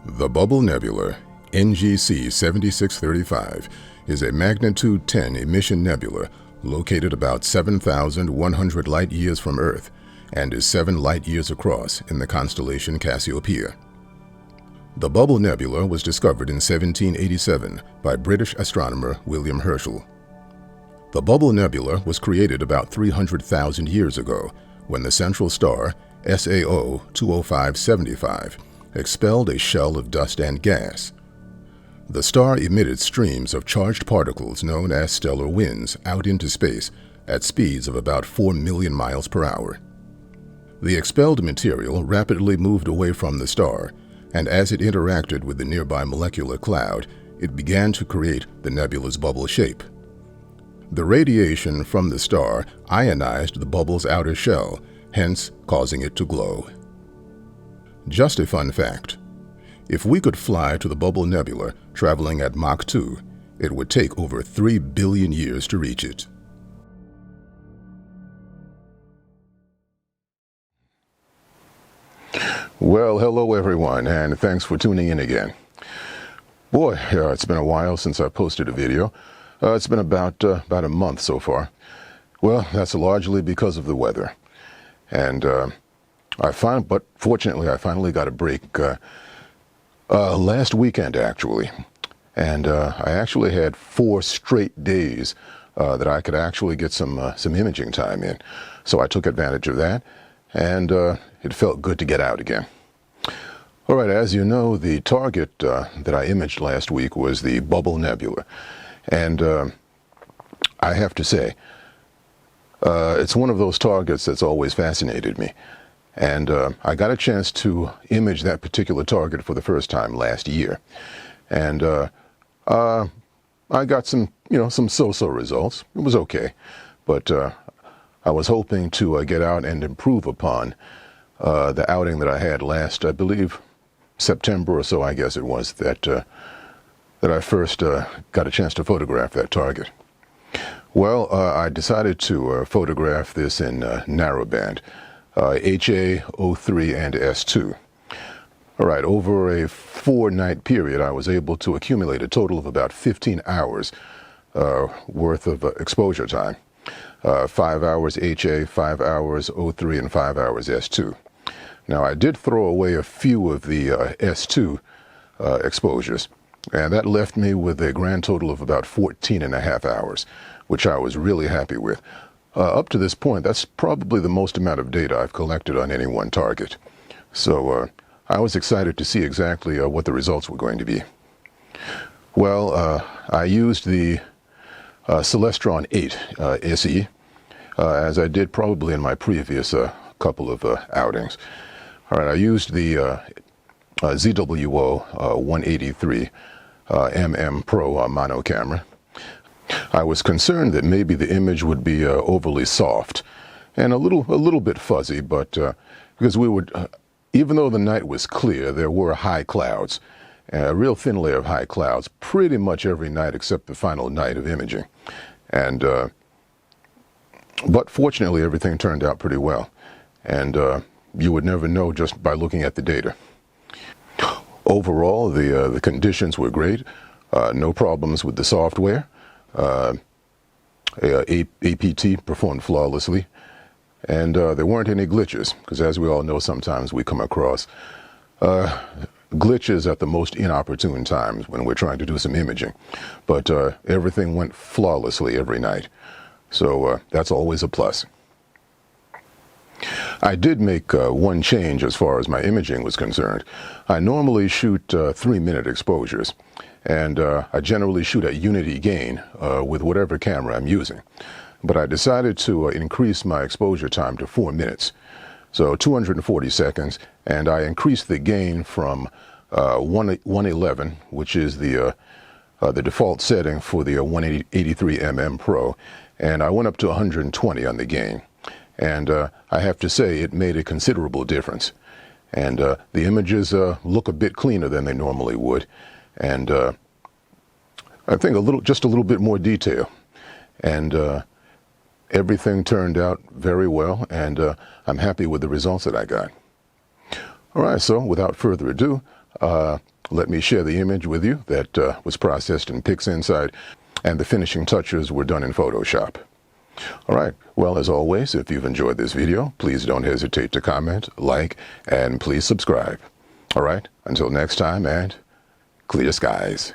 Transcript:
The Bubble Nebula, NGC 7635, is a magnitude 10 emission nebula located about 7,100 light-years from Earth and is 7 light-years across in the constellation Cassiopeia. The Bubble Nebula was discovered in 1787 by British astronomer William Herschel. The Bubble Nebula was created about 300,000 years ago when the central star, SAO 20575, expelled a shell of dust and gas. The star emitted streams of charged particles known as stellar winds out into space at speeds of about 4 million miles per hour. The expelled material rapidly moved away from the star, and as it interacted with the nearby molecular cloud, it began to create the nebula's bubble shape. The radiation from the star ionized the bubble's outer shell, hence causing it to glow. Just a fun fact: if we could fly to the Bubble Nebula traveling at Mach 2, it would take over 3 billion years to reach it. Well, hello everyone, and thanks for tuning in again. Boy, it's been a while since I posted a video. It's been about a month so far. Well, that's largely because of the weather. And but fortunately, I finally got a break last weekend, actually. And I actually had 4 straight days that I could actually get some imaging time in. So I took advantage of that, and it felt good to get out again. All right, as you know, the target that I imaged last week was the Bubble Nebula. And I have to say, it's one of those targets that's always fascinated me. And I got a chance to image that particular target for the first time last year. And I got some so-so results. It was okay. But I was hoping to get out and improve upon the outing that I had last, I believe, September or so, I guess it was, that I first got a chance to photograph that target. Well, I decided to photograph this in narrowband, HA, O3, and S2. All right, over a 4-night period, I was able to accumulate a total of about 15 hours worth of exposure time. 5 hours HA, 5 hours O3, and 5 hours S2. Now, I did throw away a few of the S2 exposures, and that left me with a grand total of about 14.5 hours, which I was really happy with. Up to this point, that's probably the most amount of data I've collected on any one target. So I was excited to see exactly what the results were going to be. Well, I used the Celestron 8 SE, as I did probably in my previous couple of outings. All right, I used the ZWO 183 mm Pro mono camera. I was concerned that maybe the image would be overly soft and a little bit fuzzy, but because we would, even though the night was clear, there were high clouds, a real thin layer of high clouds, pretty much every night except the final night of imaging. And but fortunately, everything turned out pretty well, and you would never know just by looking at the data. Overall, the conditions were great. No problems with the software. APT performed flawlessly, and there weren't any glitches, because as we all know, sometimes we come across glitches at the most inopportune times when we're trying to do some imaging. But everything went flawlessly every night, so that's always a plus. I did make one change as far as my imaging was concerned. I normally shoot 3-minute exposures, and I generally shoot at unity gain with whatever camera I'm using. But I decided to increase my exposure time to 4 minutes, so 240 seconds, and I increased the gain from 111, which is the default setting for the 183 mm Pro, and I went up to 120 on the gain. And I have to say, it made a considerable difference. And the images look a bit cleaner than they normally would. And I think just a little bit more detail. And everything turned out very well, and I'm happy with the results that I got. All right, so without further ado, let me share the image with you that was processed in PixInsight, and the finishing touches were done in Photoshop. All right, well, as always, if you've enjoyed this video, please don't hesitate to comment, like, and please subscribe. All right, until next time, and clear skies.